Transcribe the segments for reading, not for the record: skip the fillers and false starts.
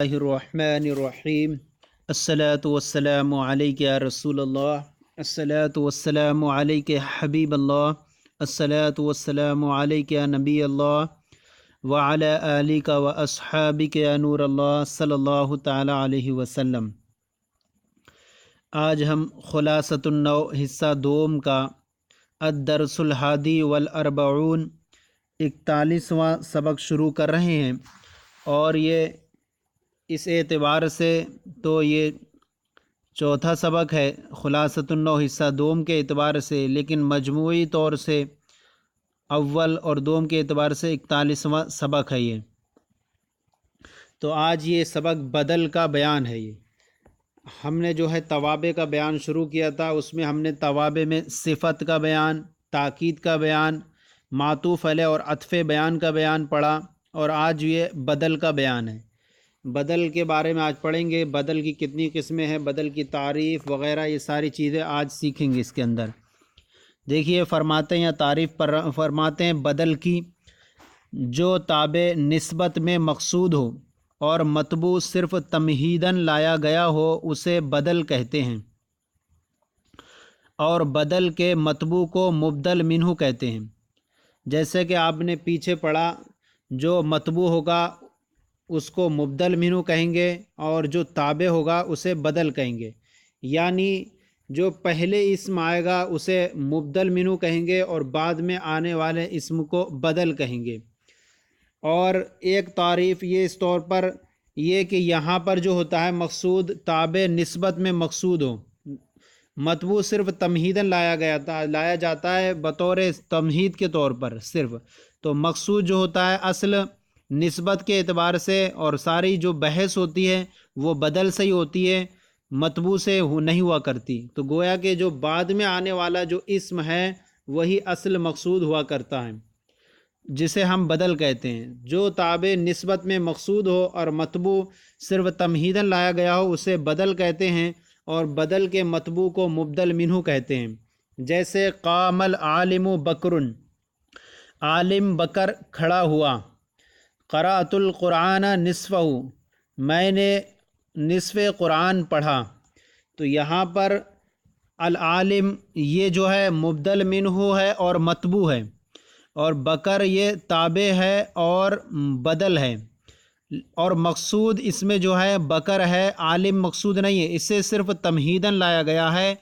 الرحمن الرحیم الصلاۃ والسلام علیک یا رسول اللہ، الصلاۃ والسلام علیک حبیب اللہ، الصلاۃ والسلام علیک یا نبی اللہ وعلی آلک و اصحابک یا نور اللہ صلی اللہ تعالی علیہ وسلم۔ آج ہم خلاصۃ النو حصہ دوم کا الدرس الحادی والاربعون 41واں سبق شروع کر رہے ہیں، اور یہ اس اعتبار سے تو یہ چوتھا سبق ہے خلاصۃ النو حصہ دوم کے اعتبار سے، لیکن مجموعی طور سے اول اور دوم کے اعتبار سے 41واں سبق ہے یہ۔ تو آج یہ سبق بدل کا بیان ہے۔ یہ ہم نے جو ہے توابع کا بیان شروع کیا تھا، اس میں ہم نے توابع میں صفت کا بیان، تاکید کا بیان، معطوف علیہ اور عطف بیان کا بیان پڑھا، اور آج یہ بدل کا بیان ہے۔ بدل کے بارے میں آج پڑھیں گے، بدل کی کتنی قسمیں ہیں، بدل کی تعریف وغیرہ، یہ ساری چیزیں آج سیکھیں گے اس کے اندر۔ دیکھیے فرماتے ہیں، یا تعریف پر فرماتے ہیں، بدل کی جو تابع نسبت میں مقصود ہو اور مطبوع صرف تمہیداً لایا گیا ہو اسے بدل کہتے ہیں، اور بدل کے مطبوع کو مبدل منہ کہتے ہیں۔ جیسے کہ آپ نے پیچھے پڑھا، جو مطبوع ہوگا اس کو مبدل منہ کہیں گے، اور جو تابع ہوگا اسے بدل کہیں گے، یعنی جو پہلے اسم آئے گا اسے مبدل منہ کہیں گے اور بعد میں آنے والے اسم کو بدل کہیں گے۔ اور ایک تعریف یہ اس طور پر یہ کہ یہاں پر جو ہوتا ہے مقصود تابع نسبت میں مقصود ہو، مطبوع صرف تمہیداً لایا جاتا ہے بطور تمہید کے طور پر صرف، تو مقصود جو ہوتا ہے اصل نسبت کے اعتبار سے، اور ساری جو بحث ہوتی ہے وہ بدل سے ہی ہوتی ہے، مطبوع سے نہیں ہوا کرتی۔ تو گویا کہ جو بعد میں آنے والا جو اسم ہے وہی اصل مقصود ہوا کرتا ہے، جسے ہم بدل کہتے ہیں۔ جو تابع نسبت میں مقصود ہو اور مطبوع صرف تمہیداً لایا گیا ہو اسے بدل کہتے ہیں، اور بدل کے مطبوع کو مبدل منہ کہتے ہیں۔ جیسے قام العالم بکر، عالم بکر کھڑا ہوا۔ قرأت القرآن نصفہ، میں نے نصف قرآن پڑھا۔ تو یہاں پر العالم یہ جو ہے مبدل منہ ہے اور مطبوع ہے، اور بکر یہ تابع ہے اور بدل ہے، اور مقصود اس میں جو ہے بکر ہے، عالم مقصود نہیں ہے، اسے صرف تمہیداً لایا گیا ہے،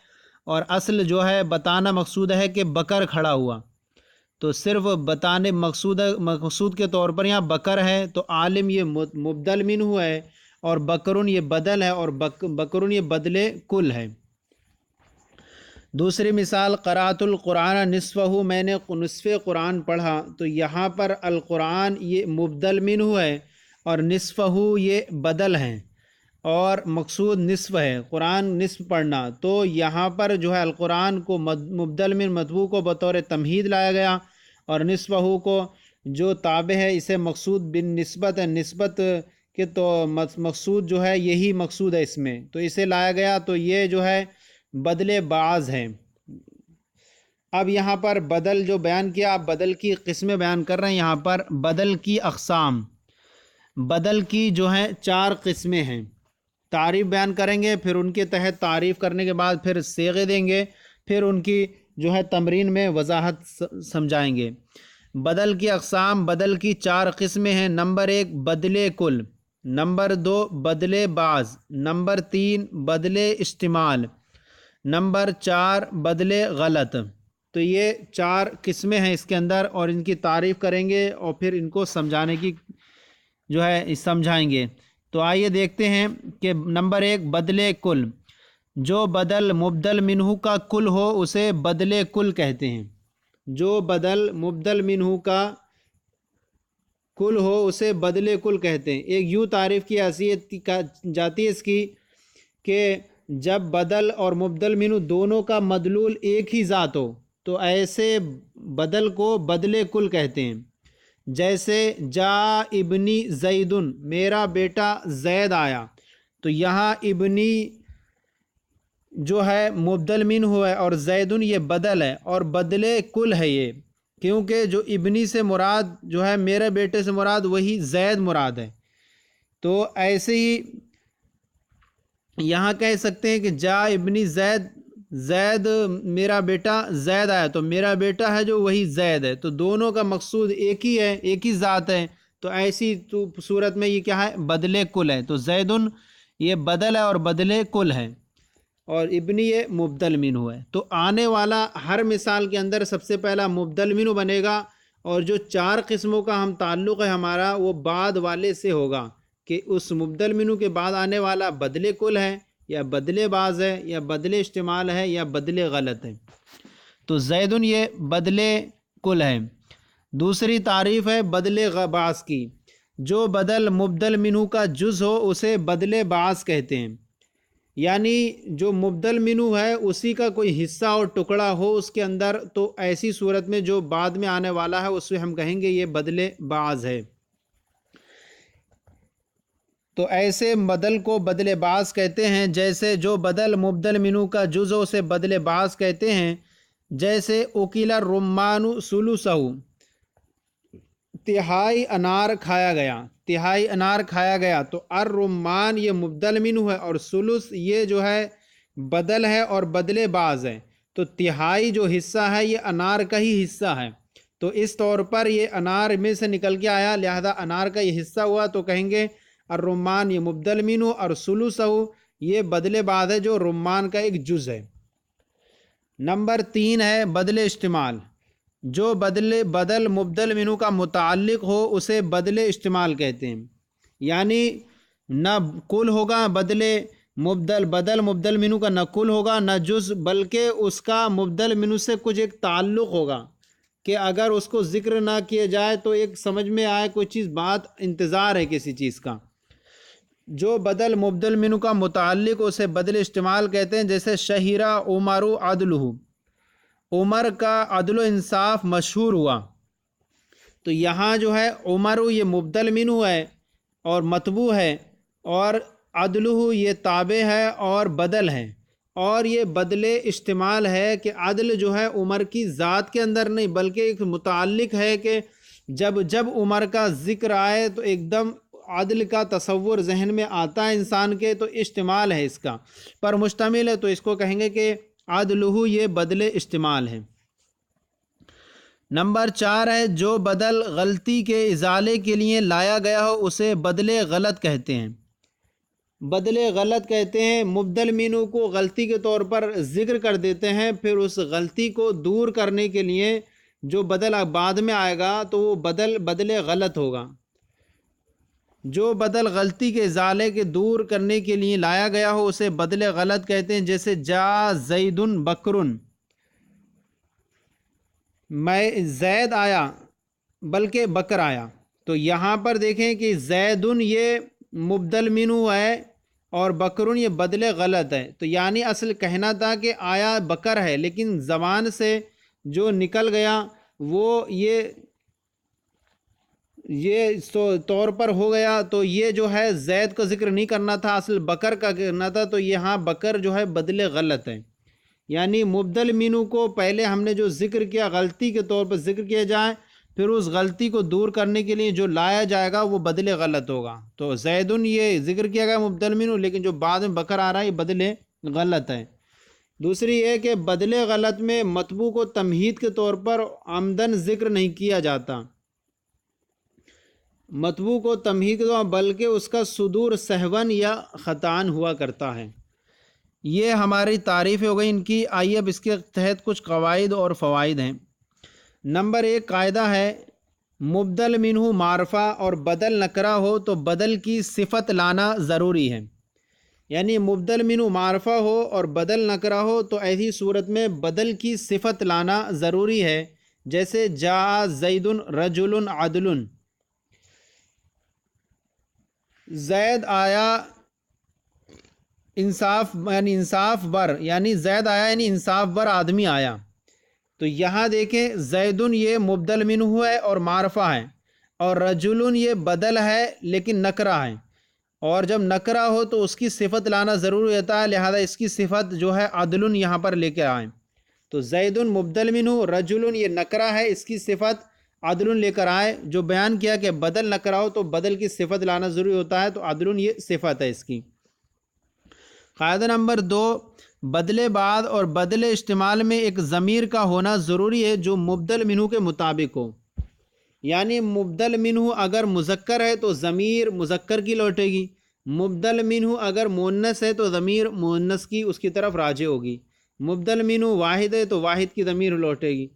اور اصل جو ہے بتانا مقصود ہے کہ بکر کھڑا ہوا۔ تو صرف بتانے مقصود کے طور پر یہاں بکر ہے، تو عالم یہ مبدل منہ ہے، اور بکرن یہ بدل ہے، اور بکرن یہ بدلے کل ہے۔ دوسری مثال قرأت القرآن نصفہ، میں نے نصف قرآن پڑھا۔ تو یہاں پر القرآن یہ مبدل منہ ہے اور نصفہ یہ بدل ہے، اور مقصود نصف ہے، قرآن نصف پڑھنا۔ تو یہاں پر جو ہے القرآن کو مبدل من مطبوع کو بطور تمہید لایا گیا، اور نصفہ کو جو تابع ہے اسے مقصود بن نسبت ہے، نسبت کے تو مقصود جو ہے یہی مقصود ہے اس میں، تو اسے لایا گیا، تو یہ جو ہے بدل بعض ہے۔ اب یہاں پر بدل جو بیان کیا، اب بدل کی قسمیں بیان کر رہے ہیں۔ یہاں پر بدل کی اقسام، بدل کی جو ہیں 4 قسمیں ہیں۔ تعریف بیان کریں گے، پھر ان کے تحت تعریف کرنے کے بعد پھر صیغے دیں گے، پھر ان کی جو ہے تمرین میں وضاحت سمجھائیں گے۔ بدل کی اقسام، بدل کی 4 قسمیں ہیں۔ نمبر 1 بدل کل، نمبر 2 بدل بعض، نمبر 3 بدل اشتمال، نمبر 4 بدل غلط۔ تو یہ 4 قسمیں ہیں اس کے اندر، اور ان کی تعریف کریں گے اور پھر ان کو سمجھانے کی جو ہے سمجھائیں گے۔ تو آئیے دیکھتے ہیں کہ نمبر 1 بدل کل، جو بدل مبدل منہ کا کل ہو اسے بدل کل کہتے ہیں۔ جو بدل مبدل منہ کا کل ہو اسے بدل کل کہتے ہیں۔ ایک یوں تعریف کی حیثیت جاتی ہے اس کی کہ جب بدل اور مبدل منہ دونوں کا مدلول ایک ہی ذات ہو تو ایسے بدل کو بدل کل کہتے ہیں۔ جیسے جا ابنی زیدن، میرا بیٹا زید آیا، تو یہاں ابنی جو ہے مبدل منہ ہے اور زیدن یہ بدل ہے، اور بدل کل ہے یہ، کیونکہ جو ابنی سے مراد جو ہے میرے بیٹے سے مراد وہی زید مراد ہے۔ تو ایسے ہی یہاں کہہ سکتے ہیں کہ جا ابنی زید، زید میرا بیٹا زید آیا، تو میرا بیٹا ہے جو وہی زید ہے، تو دونوں کا مقصود ایک ہی ہے، ایک ہی ذات ہے، تو ایسی تو صورت میں یہ کیا ہے؟ بدلے کل ہے، تو زیدن یہ بدل ہے اور بدلے کل ہے، اور ابنی یہ مبدل منہ ہے۔ تو آنے والا ہر مثال کے اندر سب سے پہلا مبدل منہ بنے گا، اور جو 4 قسموں کا ہم تعلق ہے ہمارا وہ بعد والے سے ہوگا، کہ اس مبدل منہ کے بعد آنے والا بدلے کل ہے، یا بدلے باز ہے، یا بدلے استعمال ہے، یا بدلے غلط ہے۔ تو زیدن یہ بدلے کل ہے۔ دوسری تعریف ہے بدلے باز کی، جو بدل مبدل منہ کا جز ہو اسے بدلے باز کہتے ہیں، یعنی جو مبدل منہ ہے اسی کا کوئی حصہ اور ٹکڑا ہو اس کے اندر، تو ایسی صورت میں جو بعد میں آنے والا ہے اس سے ہم کہیں گے یہ بدلے باز ہے۔ تو ایسے بدل کو بدلے باز کہتے ہیں، جیسے جو بدل مبدل منہ کا جز ہو اسے بدلے باز کہتے ہیں، جیسے اکیلا رمان سلوسہ، تہائی انار کھایا گیا، تہائی انار کھایا گیا، تو الرمان یہ مبدل منہ ہے، اور سلس یہ جو ہے بدل ہے اور بدلے باز ہے، تو تہائی جو حصہ ہے یہ انار کا ہی حصہ ہے، تو اس طور پر یہ انار میں سے نکل کے آیا، لہذا انار کا یہ حصہ ہوا، تو کہیں گے الرمان یہ مبدل منہ، اور سلسہ یہ بدلے باز ہے جو رمان کا ایک جز ہے۔ نمبر 3 ہے بدل استعمال، جو بدل مبدل منہ کا متعلق ہو اسے بدل استعمال کہتے ہیں، یعنی نہ کل ہوگا بدل مبدل منہ کا، نہ کل ہوگا نہ جز، بلکہ اس کا مبدل منہ سے کچھ ایک تعلق ہوگا، کہ اگر اس کو ذکر نہ کیا جائے تو ایک سمجھ میں آئے کوئی چیز، بات انتظار ہے کسی چیز کا۔ جو بدل مبدل منہ کا متعلق اسے بدل استعمال کہتے ہیں، جیسے شہیرہ عمر عدلہ، عمر کا عدل و انصاف مشہور ہوا، تو یہاں جو ہے عمر یہ مبدل منہ ہے اور متبوع ہے، اور عدلہ یہ تابع ہے اور بدل ہے، اور یہ بدل استعمال ہے کہ عدل جو ہے عمر کی ذات کے اندر نہیں بلکہ ایک متعلق ہے، کہ جب عمر کا ذکر آئے تو ایک دم عدل کا تصور ذہن میں آتا ہے انسان کے، تو استعمال ہے اس کا پر مشتمل ہے، تو اس کو کہیں گے کہ عدلہ یہ بدل استعمال ہے۔ نمبر 4 ہے جو بدل غلطی کے ازالے کے لیے لایا گیا ہو اسے بدل غلط کہتے ہیں، بدل غلط کہتے ہیں، مبدل منہ کو غلطی کے طور پر ذکر کر دیتے ہیں، پھر اس غلطی کو دور کرنے کے لیے جو بدل بعد میں آئے گا تو وہ بدل غلط ہوگا۔ جو بدل غلطی کے ازالے کے دور کرنے کے لیے لایا گیا ہو اسے بدل غلط کہتے ہیں، جیسے جا زید بکرن، میں زید آیا بلکہ بکر آیا، تو یہاں پر دیکھیں کہ زیدن یہ مبدل منہ ہے اور بکرن یہ بدل غلط ہے، تو یعنی اصل کہنا تھا کہ آیا بکر ہے، لیکن زبان سے جو نکل گیا وہ یہ طور پر ہو گیا، تو یہ جو ہے زید کا ذکر نہیں کرنا تھا، اصل بکر کا کرنا تھا، تو یہاں بکر جو ہے بدل غلط ہے، یعنی مبدل منہ کو پہلے ہم نے جو ذکر کیا غلطی کے طور پر ذکر کیا جائے، پھر اس غلطی کو دور کرنے کے لیے جو لایا جائے گا وہ بدل غلط ہوگا، تو زیدن یہ ذکر کیا گیا مبدل منہ، لیکن جو بعد میں بکر آ رہا ہے یہ بدل غلط ہے۔ دوسری یہ کہ بدل غلط میں مطبوع کو تمہید کے طور پر عمدن ذکر نہیں کیا جاتا، مطبوع کو تمہید بلکہ اس کا صدور سہون یا خطان ہوا کرتا ہے۔ یہ ہماری تعریف ہو گئی ان کی۔ آئیے اب اس کے تحت کچھ قواعد اور فوائد ہیں۔ نمبر 1 قاعدہ ہے، مبدل منہ معرفہ اور بدل نکرہ ہو تو بدل کی صفت لانا ضروری ہے، یعنی مبدل منہ معرفہ ہو اور بدل نکرہ ہو تو ایسی صورت میں بدل کی صفت لانا ضروری ہے، جیسے جا زید رجل عدل، زید آیا انصاف یعنی انصاف بر، یعنی زید آیا یعنی انصاف بر آدمی آیا، تو یہاں دیکھیں زیدن یہ مبدل منہ ہے اور معرفہ ہے، اور رجل یہ بدل ہے لیکن نکرہ ہے، اور جب نکرہ ہو تو اس کی صفت لانا ضروری ہوتا ہے، لہذا اس کی صفت جو ہے عدل یہاں پر لے کے آئیں، تو زیدن مبدل منہ، رجل یہ نکرہ ہے، اس کی صفت عدل لے کر آئے، جو بیان کیا کہ بدل نہ کراؤ تو بدل کی صفت لانا ضروری ہوتا ہے، تو عدل یہ صفت ہے اس کی۔ قاعدہ نمبر 2، بدل بعض اور بدل اشتمال میں ایک ضمیر کا ہونا ضروری ہے جو مبدل منہ کے مطابق ہو، یعنی مبدل منہ اگر مذکر ہے تو ضمیر مذکر کی لوٹے گی، مبدل منہ اگر مؤنث ہے تو ضمیر مؤنث کی اس کی طرف راجع ہوگی، مبدل منہ واحد ہے تو واحد کی ضمیر لوٹے گی۔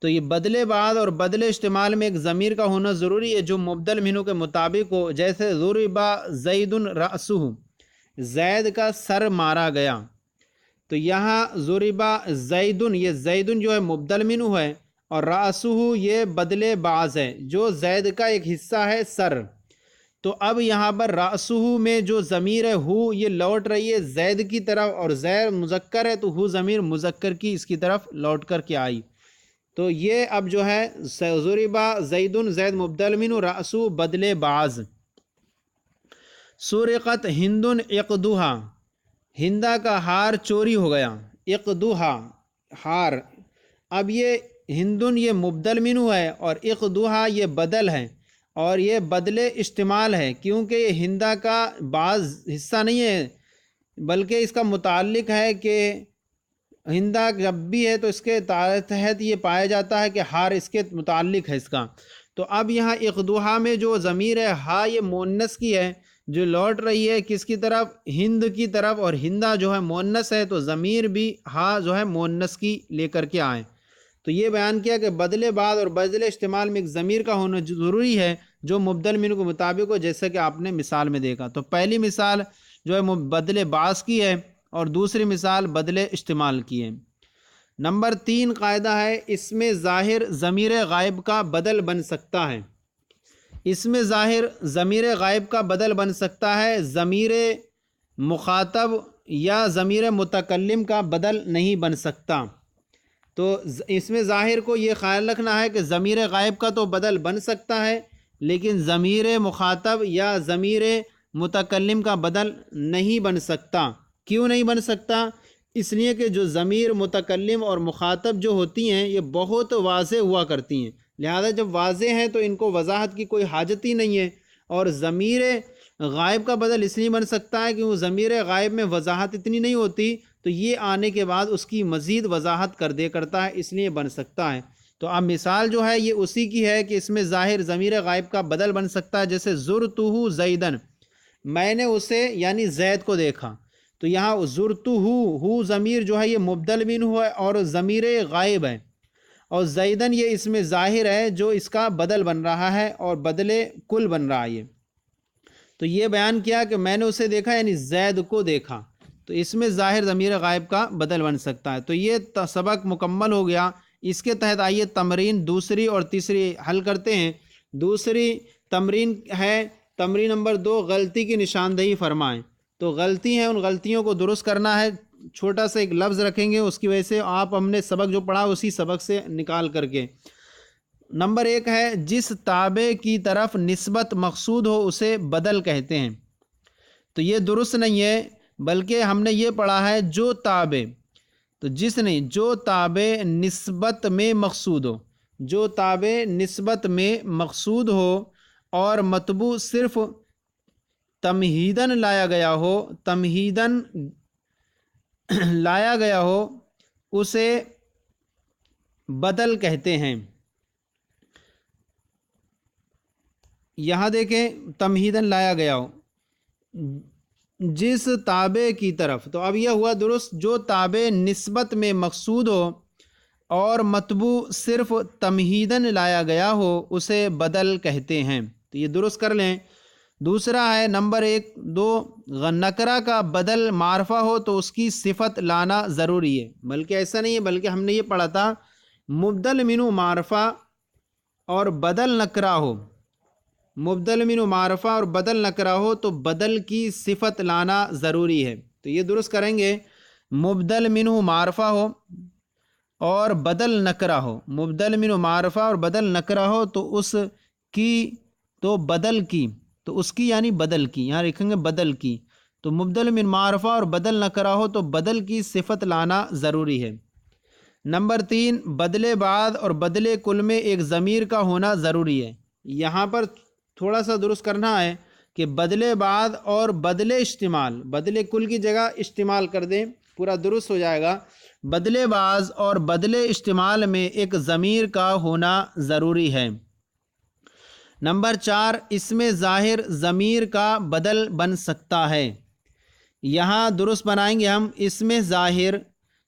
تو یہ بدل بعض اور بدل اشتمال میں ایک ضمیر کا ہونا ضروری ہے جو مبدل منہ کے مطابق ہو، جیسے ضرب زید رأسہ، زید کا سر مارا گیا، تو یہاں ضرب زید، یہ زید جو ہے مبدل منہ ہے، اور رأسہ یہ بدل بعض ہے جو زید کا ایک حصہ ہے سر، تو اب یہاں پر رأسہ میں جو ضمیر ہے ہو یہ لوٹ رہی ہے زید کی طرف، اور زید مذکر ہے تو ہو ضمیر مذکر کی اس کی طرف لوٹ کر کے آئی، تو یہ اب جو ہے ضرب زید، زید مبدل منہ، رأسہ بدل بعض۔ سرقت ہند عقدہا، ہندا کا ہار چوری ہو گیا، عقدہا ہار، اب یہ ہندن یہ مبدل منہ ہے اور عقدہا یہ بدل ہے، اور یہ بدل اشتمال ہے کیونکہ یہ ہندا کا بعض حصہ نہیں ہے بلکہ اس کا متعلق ہے کہ ہندا جب بھی ہے تو اس کے تحت یہ پایا جاتا ہے کہ ہار اس کے متعلق ہے اس کا، تو اب یہاں عقدہا میں جو ضمیر ہے ہا یہ مؤنث کی ہے جو لوٹ رہی ہے کس کی طرف، ہند کی طرف، اور ہندا جو ہے مؤنث ہے تو ضمیر بھی ہا جو ہے مؤنث کی لے کر کے آئیں، تو یہ بیان کیا کہ بدل بعض اور بدل استعمال میں ایک ضمیر کا ہونا ضروری ہے جو مبدل منہ کے مطابق ہو، جیسا کہ آپ نے مثال میں دیکھا۔ تو پہلی مثال جو ہے بدل بعض کی ہے اور دوسری مثال بدل استعمال کی ہے۔ نمبر 3 قاعدہ ہے، اس میں ظاہر ضمیر غائب کا بدل بن سکتا ہے، اس میں ظاہر ضمیر غائب کا بدل بن سکتا ہے، ضمیر مخاطب یا ضمیر متکلم کا بدل نہیں بن سکتا، تو اس میں ظاہر کو یہ خیال رکھنا ہے کہ ضمیر غائب کا تو بدل بن سکتا ہے لیکن ضمیر مخاطب یا ضمیر متکلم کا بدل نہیں بن سکتا۔ کیوں نہیں بن سکتا؟ اس لیے کہ جو ضمیر متکلم اور مخاطب جو ہوتی ہیں یہ بہت واضح ہوا کرتی ہیں، لہذا جب واضح ہیں تو ان کو وضاحت کی کوئی حاجت ہی نہیں ہے، اور ضمیر غائب کا بدل اس لیے بن سکتا ہے کہ وہ ضمیر غائب میں وضاحت اتنی نہیں ہوتی، تو یہ آنے کے بعد اس کی مزید وضاحت کر دے کرتا ہے، اس لیے بن سکتا ہے۔ تو اب مثال جو ہے یہ اسی کی ہے کہ اس میں ظاہر ضمیر غائب کا بدل بن سکتا ہے، جیسے زرتہ زیدن، میں نے اسے یعنی زید کو دیکھا، تو یہاں زرتہ ہو ضمیر جو ہے یہ مبدل منہ ہے اور ضمیر غائب ہے، اور زیدن یہ اس میں ظاہر ہے جو اس کا بدل بن رہا ہے اور بدل کل بن رہا ہے یہ، تو یہ بیان کیا کہ میں نے اسے دیکھا یعنی زید کو دیکھا، تو اس میں ظاہر ضمیر غائب کا بدل بن سکتا ہے۔ تو یہ سبق مکمل ہو گیا، اس کے تحت آئیے تمرین دوسری اور تیسری حل کرتے ہیں۔ دوسری تمرین ہے تمرین نمبر 2، غلطی کی نشاندہی فرمائیں، تو غلطی ہیں ان غلطیوں کو درست کرنا ہے، چھوٹا سا ایک لفظ رکھیں گے اس کی وجہ سے آپ ہم نے سبق جو پڑھا اسی سبق سے نکال کر کے۔ نمبر 1 ہے، جس تابع کی طرف نسبت مقصود ہو اسے بدل کہتے ہیں، تو یہ درست نہیں ہے بلکہ ہم نے یہ پڑھا ہے جو تابع، تو جس نہیں، جو تابع نسبت میں مقصود ہو، جو تابع نسبت میں مقصود ہو اور مطبوع صرف تمہیداً لایا گیا ہو، تمہیداً لایا گیا ہو اسے بدل کہتے ہیں۔ یہاں دیکھیں تمہیداً لایا گیا ہو جس تابع کی طرف، تو اب یہ ہوا درست، جو تابع نسبت میں مقصود ہو اور مطبوع صرف تمہیداً لایا گیا ہو اسے بدل کہتے ہیں، تو یہ درست کر لیں۔ دوسرا ہے نمبر 2، نکرہ کا بدل معرفہ ہو تو اس کی صفت لانا ضروری ہے، بلکہ ایسا نہیں ہے بلکہ ہم نے یہ پڑھا تھا مبدل منہ معرفہ اور بدل نکرہ ہو، مبدل منہ معرفہ اور بدل نکرہ ہو تو بدل کی صفت لانا ضروری ہے، تو یہ درست کریں گے، مبدل منہ معرفہ ہو اور بدل نکرہ ہو، مبدل منہ معرفہ اور بدل نکرہ ہو تو اس کی، تو بدل کی، تو اس کی یعنی بدل کی، یہاں لکھیں گے بدل کی، تو مبدل من معرفہ اور بدل نکرہ ہو تو بدل کی صفت لانا ضروری ہے۔ نمبر 3 بدل بعض اور بدل کل میں ایک ضمیر کا ہونا ضروری ہے۔ یہاں پر تھوڑا سا درست کرنا ہے کہ بدل بعض اور بدل اشتمال، بدل کل کی جگہ اشتمال کر دیں، پورا درست ہو جائے گا۔ بدل بعض اور بدل اشتمال میں ایک ضمیر کا ہونا ضروری ہے۔ نمبر 4 اس میں ظاہر ضمیر کا بدل بن سکتا ہے۔ یہاں درست بنائیں گے ہم، اس میں ظاہر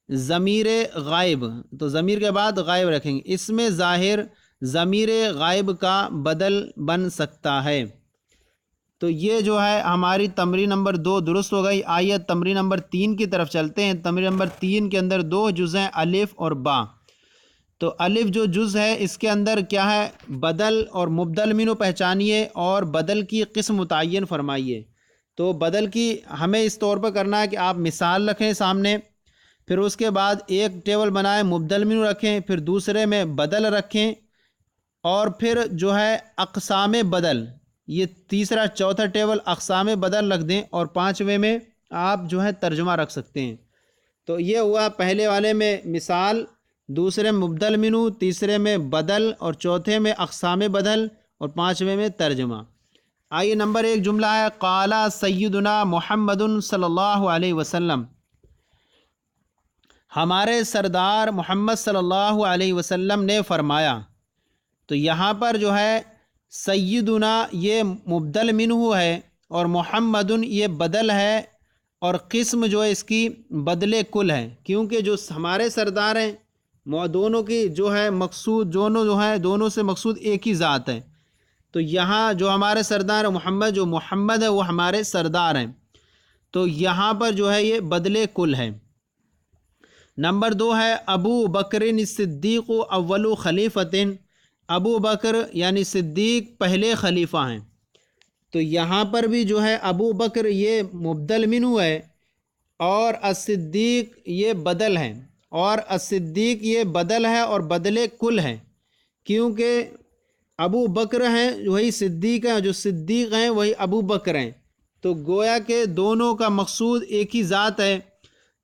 ضمیر غائب، تو ضمیر کے بعد غائب رکھیں گے، اس میں ظاہر ضمیر غائب کا بدل بن سکتا ہے۔ تو یہ جو ہے ہماری تمرین نمبر 2 درست ہو گئی۔ آئیے تمرین نمبر 3 کی طرف چلتے ہیں۔ تمرین نمبر 3 کے اندر 2 جز ہیں، الف اور با۔ تو الف جو جز ہے اس کے اندر کیا ہے؟ بدل اور مبدل منہ پہچانیے اور بدل کی قسم متعین فرمائیے۔ تو بدل کی ہمیں اس طور پر کرنا ہے کہ آپ مثال رکھیں سامنے، پھر اس کے بعد ایک ٹیبل بنائیں، مبدل منہ رکھیں، پھر دوسرے میں بدل رکھیں، اور پھر جو ہے اقسام بدل، یہ تیسرا چوتھا ٹیبل اقسام بدل رکھ دیں، اور 5ویں میں آپ جو ہے ترجمہ رکھ سکتے ہیں۔ تو یہ ہوا پہلے والے میں مثال، دوسرے میں مبدل منہ، تیسرے میں بدل، اور چوتھے میں اقسام بدل، اور 5ویں میں ترجمہ۔ آئیے نمبر 1 جملہ ہے، قال سیدنا محمد صلی اللہ علیہ وسلم، ہمارے سردار محمد صلی اللہ علیہ وسلم نے فرمایا۔ تو یہاں پر جو ہے سیدنا یہ مبدل منہ ہے اور محمد یہ بدل ہے، اور قسم جو ہے اس کی بدل کل ہے، کیونکہ جو ہمارے سردار ہیں دونوں کی جو ہے مقصود دونوں سے مقصود ایک ہی ذات ہے۔ تو یہاں جو ہمارے سردار محمد، جو محمد ہے وہ ہمارے سردار ہیں، تو یہاں پر جو ہے یہ بدل کل ہے۔ نمبر 2 ہے، ابو بکر صدیق اول خلیفۃ، ابو بکر یعنی صدیق پہلے خلیفہ ہیں۔ تو یہاں پر بھی جو ہے ابو بکر یہ مبدل منہ ہے، اور الصدیق یہ بدل ہے، اور الصدیق یہ بدل ہے اور بدل کل ہے، کیونکہ ابو بکر ہیں وہی صدیق ہیں، جو صدیق ہیں وہی ابو بکر ہیں، تو گویا کہ دونوں کا مقصود ایک ہی ذات ہے۔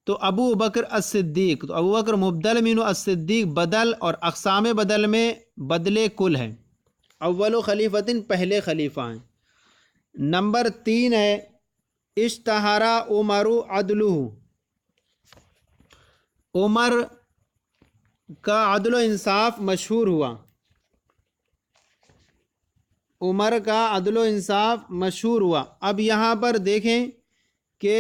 تو ابو بکر الصدیق، تو ابو بکر مبدل منہ، الصدیق بدل، اور اقسام بدل میں بدل کل ہے۔ اول خلیفۃ پہلے خلیفہ ہیں۔ نمبر 3 ہے، اشتہر عمر عدلہ، عمر کا عدل و انصاف مشہور ہوا، عمر کا عدل و انصاف مشہور ہوا۔ اب یہاں پر دیکھیں کہ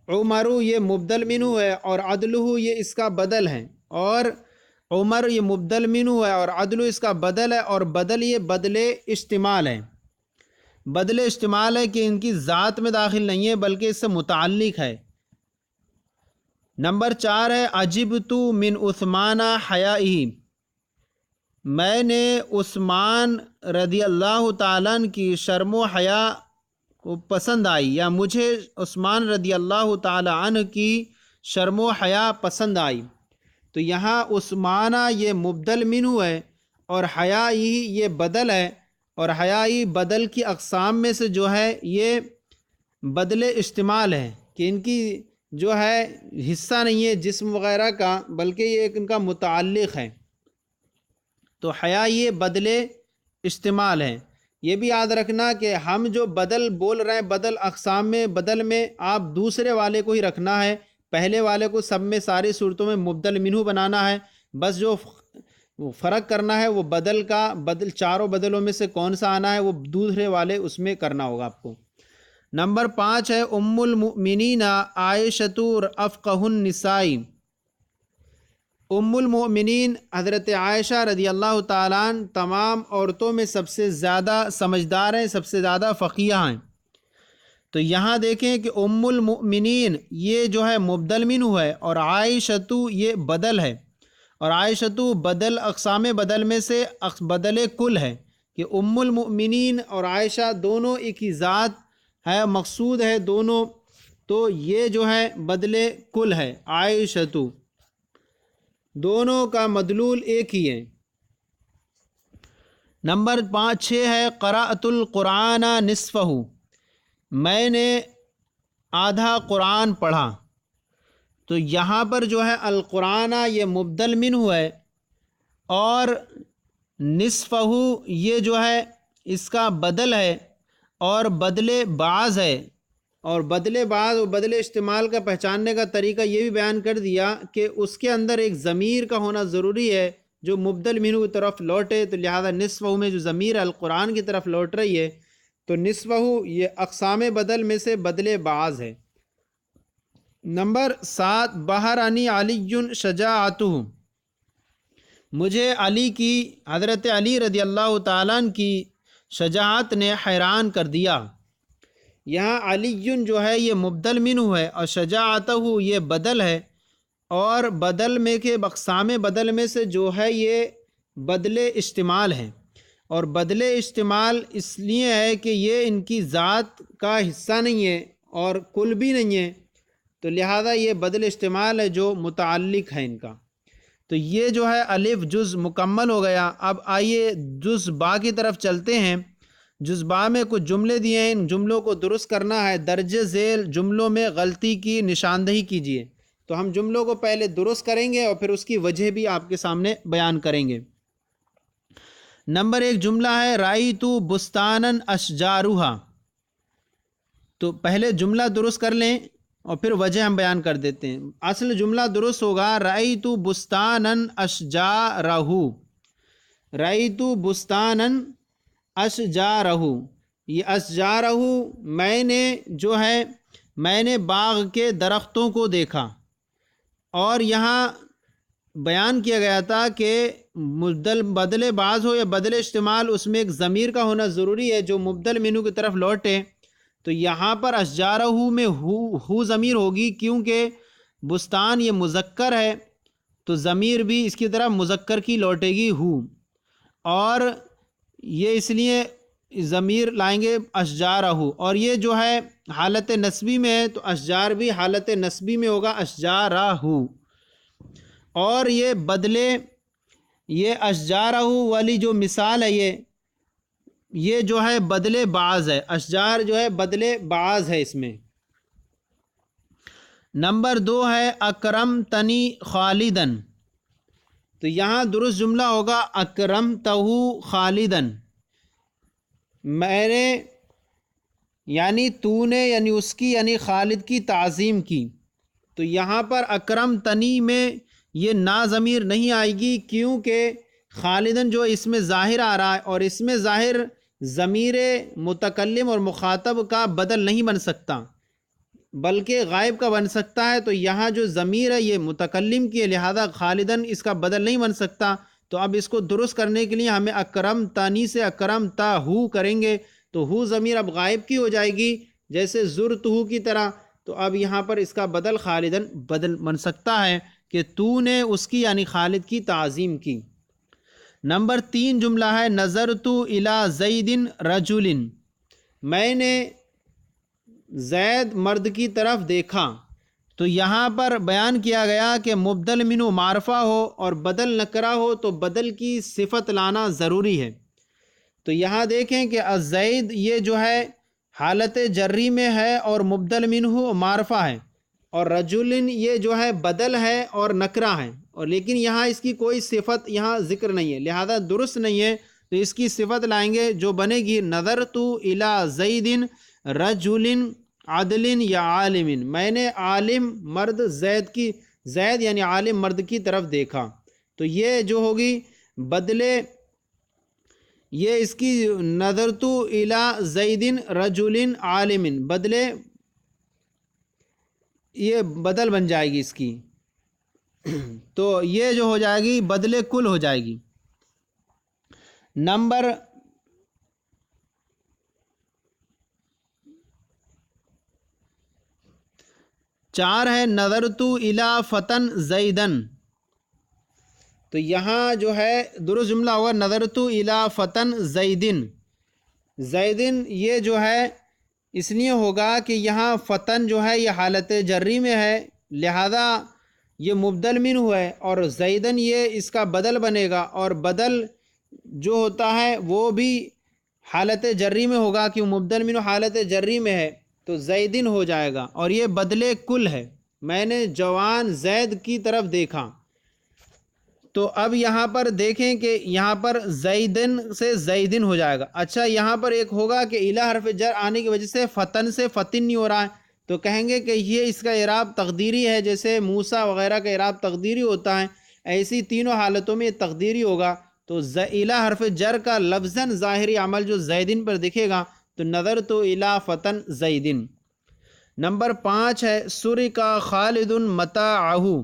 عمر یہ مبدل منہ ہے اور عدلہ یہ اس کا بدل ہے، اور عمر یہ مبدل منہ ہے اور عدل اس کا بدل ہے، اور بدل یہ بدل اشتمال ہے۔ بدل اشتمال ہے کہ ان کی ذات میں داخل نہیں ہے بلکہ اس سے متعلق ہے۔ نمبر 4 ہے، عجبت من عثمان حیائہ، میں نے عثمان رضی اللہ تعالیٰ عنہ کی شرم و حیا کو پسند آئی، یا مجھے عثمان رضی اللہ تعالیٰ عنہ کی شرم و حیا پسند آئی۔ تو یہاں عثمانہ یہ مبدل منہ ہے اور حیائی یہ بدل ہے، اور حیائی بدل کی اقسام میں سے جو ہے یہ بدل اشتمال ہے، کہ ان کی جو ہے حصہ نہیں ہے جسم وغیرہ کا، بلکہ یہ ایک ان کا متعلق ہے۔ تو حیائی بدل اشتمال ہے۔ یہ بھی یاد رکھنا کہ ہم جو بدل بول رہے ہیں، بدل اقسام میں بدل میں آپ دوسرے والے کو ہی رکھنا ہے، پہلے والے کو سب میں ساری صورتوں میں مبدل منہ بنانا ہے، بس جو فرق کرنا ہے وہ بدل کا، بدل چاروں بدلوں میں سے کون سا آنا ہے وہ دوسرے والے اس میں کرنا ہوگا آپ کو۔ نمبر 5 ہے، ام المؤمنین عائشۃ افقہ النساء، ام المؤمنین حضرت عائشہ رضی اللہ تعالیٰ عنہ تمام عورتوں میں سب سے زیادہ سمجھدار ہیں، سب سے زیادہ فقیہ ہیں۔ تو یہاں دیکھیں کہ ام المؤمنین یہ جو ہے مبدل منہ ہے، اور عائشۃ یہ بدل ہے، اور عائشۃ بدل اقسام بدل میں سے بدل کل ہے، کہ ام المؤمنین اور عائشہ دونوں ایک ہی ذات ہے، مقصود ہے دونوں، تو یہ جو ہے بدل کل ہے، عائشۃ دونوں کا مدلول ایک ہی ہے۔ نمبر 6 ہے، قرأت القرآن نصفہ، میں نے آدھا قرآن پڑھا۔ تو یہاں پر جو ہے القرآن یہ مبدل منہ ہے، اور نصفہ یہ جو ہے اس کا بدل ہے، اور بدل بعض ہے۔ اور بدل بعض و بدل استعمال کا پہچاننے کا طریقہ یہ بھی بیان کر دیا کہ اس کے اندر ایک ضمیر کا ہونا ضروری ہے جو مبدل منہ کی طرف لوٹے، تو لہذا نصفہ میں جو ضمیر القرآن کی طرف لوٹ رہی ہے تو نصفہ یہ اقسام بدل میں سے بدل بعض ہے۔ نمبر 7، بہرانی علی شجاعتہ، مجھے علی کی، حضرت علی رضی اللہ تعالیٰ عنہ کی شجاعت نے حیران کر دیا۔ یہاں علی جو ہے یہ مبدل منہ ہے، اور شجاعتہ یہ بدل ہے، اور بدل میں کے اقسام بدل میں سے جو ہے یہ بدل اشتمال ہے، اور بدل اشتمال اس لیے ہے کہ یہ ان کی ذات کا حصہ نہیں ہے اور کل بھی نہیں ہے، تو لہذا یہ بدل اشتمال ہے جو متعلق ہے ان کا۔ تو یہ جو ہے الف جز مکمل ہو گیا۔ اب آئیے جز با کی طرف چلتے ہیں۔ جز با میں کچھ جملے دیے ہیں، ان جملوں کو درست کرنا ہے۔ درج ذیل جملوں میں غلطی کی نشاندہی کیجیے۔ تو ہم جملوں کو پہلے درست کریں گے اور پھر اس کی وجہ بھی آپ کے سامنے بیان کریں گے۔ نمبر 1 جملہ ہے رأیت بستاناً اشجارها، تو پہلے جملہ درست کر لیں اور پھر وجہ ہم بیان کر دیتے ہیں۔ اصل جملہ درست ہوگا رأیت بستاناً اشجارہ، رأیت بستاناً اشجارہ، یہ اشجارہ میں نے باغ کے درختوں کو دیکھا۔ اور یہاں بیان کیا گیا تھا کہ بدل بعض ہو یا بدل استعمال، اس میں ایک ضمیر کا ہونا ضروری ہے جو مبدل منہ کی طرف لوٹے، تو یہاں پر اشجارہ میں ہو ضمیر ہوگی، کیونکہ بستان یہ مذکر ہے تو ضمیر بھی اس کی طرف مذکر کی لوٹے گی ہو، اور یہ اس لیے ضمیر لائیں گے اشجارہ، اور یہ جو ہے حالت نسبی میں ہے تو اشجار بھی حالت نسبی میں ہوگا اشجارہ، اور یہ بدلے یہ اشجارہ والی جو مثال ہے یہ جو ہے بدلے بعض ہے، اشجار جو ہے بدلے بعض ہے اس میں۔ نمبر 2 ہے اکرمتنی خالدن، تو یہاں درست جملہ ہوگا اکرمتہ خالدن، میں نے یعنی تو نے یعنی اس کی یعنی خالد کی تعظیم کی۔ تو یہاں پر اکرمتنی میں یہ نا ضمیر نہیں آئے گی، کیونکہ خالدن جو اس میں ظاہر آ رہا ہے، اور اس میں ظاہر ضمیر متکلم اور مخاطب کا بدل نہیں بن سکتا بلکہ غائب کا بن سکتا ہے، تو یہاں جو ضمیر ہے یہ متکلم کی ہے، لہذا خالدن اس کا بدل نہیں بن سکتا۔ تو اب اس کو درست کرنے کے لیے ہمیں اکرمتنی سے اکرمتہ کریں گے، تو ہو ضمیر اب غائب کی ہو جائے گی جیسے زرتہ کی طرح، تو اب یہاں پر اس کا بدل خالدن بدل بن سکتا ہے کہ تو نے اس کی یعنی خالد کی تعظیم کی۔ نمبر 3 جملہ ہے نظرت الی زید رجل، میں نے زید مرد کی طرف دیکھا۔ تو یہاں پر بیان کیا گیا کہ مبدل منہ معرفہ ہو اور بدل نکرہ ہو تو بدل کی صفت لانا ضروری ہے۔ تو یہاں دیکھیں کہ الزید یہ جو ہے حالت جری میں ہے اور مبدل منہ معرفہ ہے، اور رجل یہ جو ہے بدل ہے اور نکرہ ہے، اور لیکن یہاں اس کی کوئی صفت یہاں ذکر نہیں ہے، لہذا درست نہیں ہے، تو اس کی صفت لائیں گے جو بنے گی نظرت الی زید رجل عدل یا عالم، میں نے عالم مرد زید یعنی عالم مرد کی طرف دیکھا۔ تو یہ جو ہوگی بدلے، یہ اس کی نظرت الی زید رجل عالم بدلے، یہ بدل بن جائے گی اس کی، تو یہ جو ہو جائے گی بدلے کل ہو جائے گی۔ نمبر 4 ہے نظرت الی فتن زیدن، تو یہاں جو ہے درست جملہ ہوگا نظرت الی فتن زیدن، زیدن یہ جو ہے اس لیے ہوگا کہ یہاں فتن جو ہے یہ حالت جری میں ہے، لہذا یہ مبدل منہ ہے، اور زیدن یہ اس کا بدل بنے گا، اور بدل جو ہوتا ہے وہ بھی حالت جری میں ہوگا کہ مبدل منہ حالت جری میں ہے تو زیدن ہو جائے گا، اور یہ بدلے کل ہے۔ میں نے جوان زید کی طرف دیکھا۔ تو اب یہاں پر دیکھیں کہ یہاں پر زیدن سے زیدن ہو جائے گا۔ اچھا یہاں پر ایک ہوگا کہ الہ حرف جر آنے کی وجہ سے فتن سے فتن نہیں ہو رہا ہے، تو کہیں گے کہ یہ اس کا اعراب تقدیری ہے، جیسے موسیٰ وغیرہ کا اعراب تقدیری ہوتا ہے، ایسی تینوں حالتوں میں یہ تقدیری ہوگا۔ تو الہ حرف جر کا لفظاً ظاہری عمل جو زیدن پر دکھے گا، تو نظر تو الہ فتن زیدن۔ نمبر 5 ہے سرقہ خالد متاعہ۔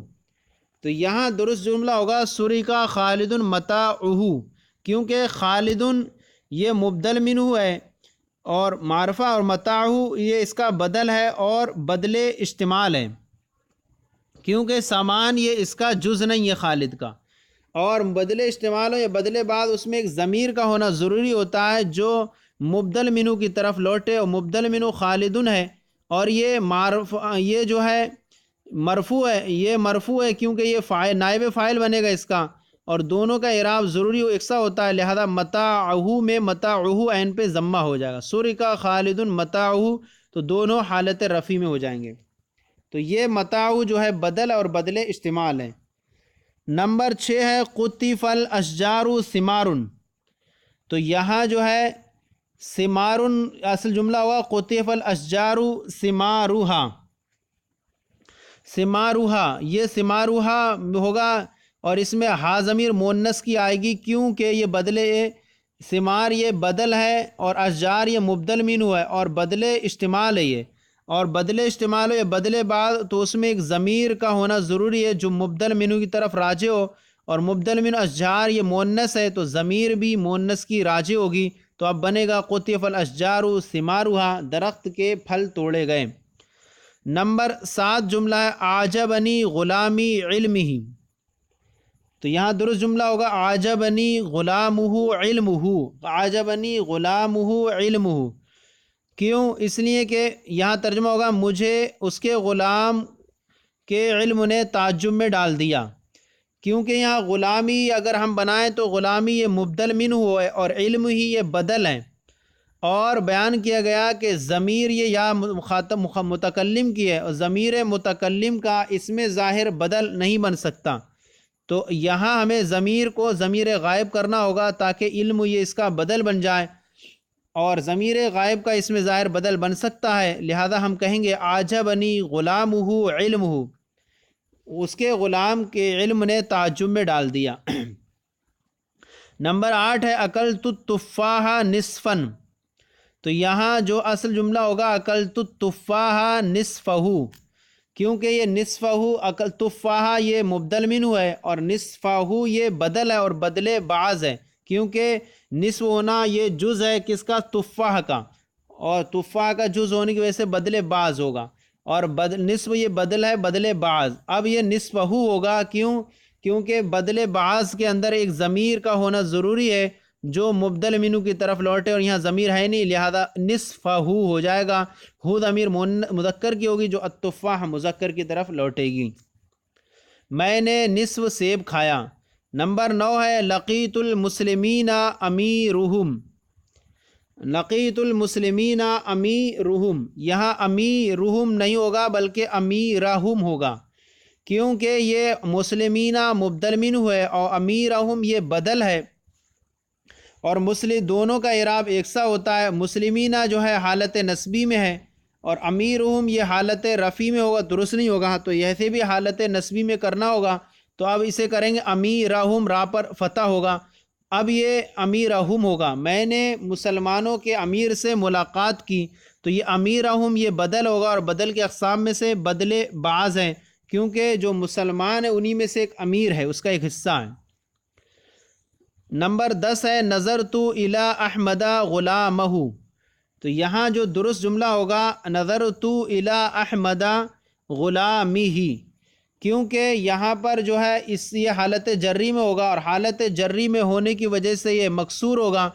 تو یہاں درست جملہ ہوگا سرقہ خالد متاعہ، کیونکہ خالد یہ مبدل منہ ہے اور معرفہ، اور متاعہ یہ اس کا بدل ہے اور بدل اشتمال ہے، کیونکہ سامان یہ اس کا جز نہیں ہے خالد کا، اور بدل اشتمال ہو یا بدل بعد اس میں ایک ضمیر کا ہونا ضروری ہوتا ہے جو مبدل منہ کی طرف لوٹے، اور مبدل منہ خالدن ہے، اور یہ جو ہے مرفوع ہے، یہ مرفوع ہے کیونکہ یہ نائب فاعل بنے گا اس کا، اور دونوں کا اعراب ضروری یکساں ہوتا ہے، لہذا متاعہ میں متاعہ عین پہ ضمہ ہو جائے گا، سرقہ خالد متاعہ، تو دونوں حالت رفع میں ہو جائیں گے۔ تو یہ متاعہ جو ہے بدل اور بدل استعمال ہے۔ نمبر 6 ہے قطف الاشجار ثمار۔ تو یہاں جو ہے ثمار اصل جملہ ہوا قطف الاشجار ثمارها، ثمارها یہ ثمارها ہوگا، اور اس میں ہا ضمیر مؤنث کی آئے گی، کیونکہ یہ بدلے ثمار یہ بدل ہے اور اشجار یہ مبدل منہ ہے اور بدل استعمال ہے یہ، اور بدل استعمال ہو یا بدل بعد تو اس میں ایک ضمیر کا ہونا ضروری ہے جو مبدل منہ کی طرف راجع ہو، اور مبدل منہ اشجار یہ مؤنث ہے تو ضمیر بھی مؤنث کی راجع ہوگی، تو اب بنے گا قطف الاشجار ثمارها، درخت کے پھل توڑے گئے۔ نمبر 7 جملہ ہے اعجبنی غلامی علمہ۔ تو یہاں درست جملہ ہوگا اعجبنی غلامہ علمہ، اعجبنی غلامہ علمہ، کیوں؟ اس لیے کہ یہاں ترجمہ ہوگا مجھے اس کے غلام کے علم نے تعجب میں ڈال دیا، کیونکہ یہاں غلامی اگر ہم بنائیں تو غلامی یہ مبدل منہ ہے اور علم ہی یہ بدل ہے، اور بیان کیا گیا کہ ضمیر یہ یا مخاطب متکلم کی ہے، اور ضمیر متکلم کا اس میں ظاہر بدل نہیں بن سکتا، تو یہاں ہمیں ضمیر کو ضمیر غائب کرنا ہوگا تاکہ علم یہ اس کا بدل بن جائے، اور ضمیر غائب کا اس میں ظاہر بدل بن سکتا ہے، لہذا ہم کہیں گے اعجبنی غلامہ علمہ، اس کے غلام کے علم نے تعجب میں ڈال دیا۔ نمبر 8 ہے اکلت التفاح نصفاً۔ تو یہاں جو اصل جملہ ہوگا اکلت التفاح نصفہ، کیونکہ یہ نصفہ تفاح یہ مبدل منہ ہے اور نصفہ یہ بدل ہے اور بدل بعض ہے، کیونکہ نصف ہونا یہ جز ہے کس کا؟ تفاح کا، اور تفاح کا جز ہونے کی وجہ سے بدل بعض ہوگا، اور نصف یہ بدل ہے بدل بعض۔ اب یہ نصفہ ہوگا کیونکہ بدل بعض کے اندر ایک ضمیر کا ہونا ضروری ہے جو مبدل منہ کی طرف لوٹے، اور یہاں ضمیر ہے نہیں، لہذا نصفہ ہو جائے گا، ہو ضمیر مذکر کی ہوگی جو التفاح مذکر کی طرف لوٹے گی۔ میں نے نصف سیب کھایا۔ نمبر 9 ہے لقیت المسلمین امیرہم۔ لقیت المسلمین امیرہم، یہاں امیرہم نہیں ہوگا بلکہ امیرہم ہوگا، کیونکہ یہ مسلمین مبدل منہ ہے اور امیرہم یہ بدل ہے، اور دونوں کا اعراب یکساں ہوتا ہے۔ مسلمین جو ہے حالت نصبی میں ہے اور امیرہم یہ حالت رفعی میں ہوگا، درست نہیں ہوگا، تو ایسے بھی حالت نصبی میں کرنا ہوگا، تو اب اسے کریں گے امیرہم، را پر فتح ہوگا، اب یہ امیرہم ہوگا۔ میں نے مسلمانوں کے امیر سے ملاقات کی، تو یہ امیرہم یہ بدل ہوگا، اور بدل کے اقسام میں سے بدل بعض ہیں، کیونکہ جو مسلمان ہے انہی میں سے ایک امیر ہے، اس کا ایک حصہ ہے۔ نمبر 10 ہے نظرت الی احمد غلامہ۔ تو یہاں جو درست جملہ ہوگا نظرت الی احمد غلامہ، کیونکہ یہاں پر جو ہے یہ حالت جری میں ہوگا، اور حالت جری میں ہونے کی وجہ سے یہ مکسور ہوگا،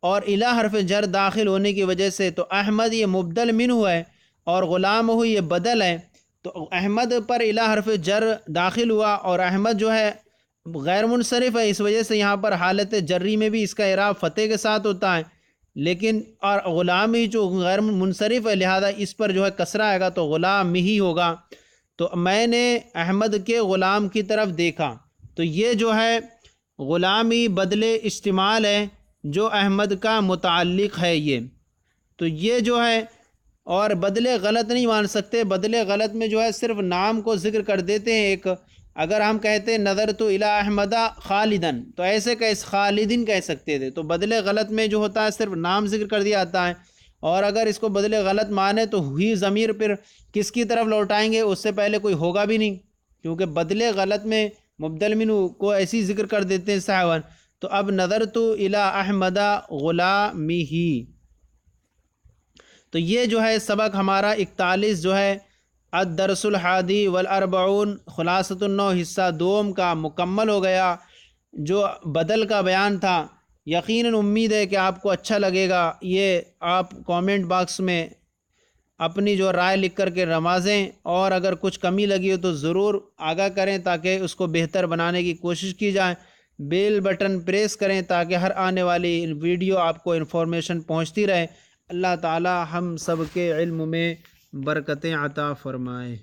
اور الی حرف جر داخل ہونے کی وجہ سے تو احمد یہ مبدل منہ ہے اور غلامہ یہ بدل ہے، تو احمد پر الی حرف جر داخل ہوا، اور احمد جو ہے غیر منصرف ہے، اس وجہ سے یہاں پر حالت جری میں بھی اس کا اعراب فتح کے ساتھ ہوتا ہے، لیکن اور غلامی جو غیر منصرف ہے لہذا اس پر جو ہے کسرہ آئے گا تو غلام ہی ہوگا۔ تو میں نے احمد کے غلام کی طرف دیکھا. تو یہ جو ہے غلامی بدل استعمال ہے جو احمد کا متعلق ہے یہ. تو یہ جو ہے اور بدلے غلط نہیں مان سکتے. بدلے غلط میں جو ہے صرف نام کو ذکر کر دیتے ہیں ایک. اگر ہم کہتے نظرت الی احمد خالدن تو ایسے خالدن کہہ سکتے تھے. تو بدلے غلط میں جو ہوتا ہے صرف نام ذکر کر دیا جاتا ہے. اور اگر اس کو بدلے غلط مانے تو ہوئی ضمیر پھر کس کی طرف لوٹائیں گے؟ اس سے پہلے کوئی ہوگا بھی نہیں، کیونکہ بدلے غلط میں مبدل منہ کو ایسی ذکر کر دیتے ہیں صاحبان. تو اب نظرت الی احمد غلامہ. تو یہ جو ہے سبق ہمارا 41 جو ہے الدرس الحادی والاربعون خلاصۃ النو حصہ دوم کا مکمل ہو گیا، جو بدل کا بیان تھا. یقیناً امید ہے کہ آپ کو اچھا لگے گا. یہ آپ کامنٹ باکس میں اپنی جو رائے لکھ کر کے نوازیں، اور اگر کچھ کمی لگی ہو تو ضرور آگاہ کریں تاکہ اس کو بہتر بنانے کی کوشش کی جائے. بیل بٹن پریس کریں تاکہ ہر آنے والی ویڈیو آپ کو انفارمیشن پہنچتی رہے. اللہ تعالی ہم سب کے علم میں برکتیں عطا فرمائے.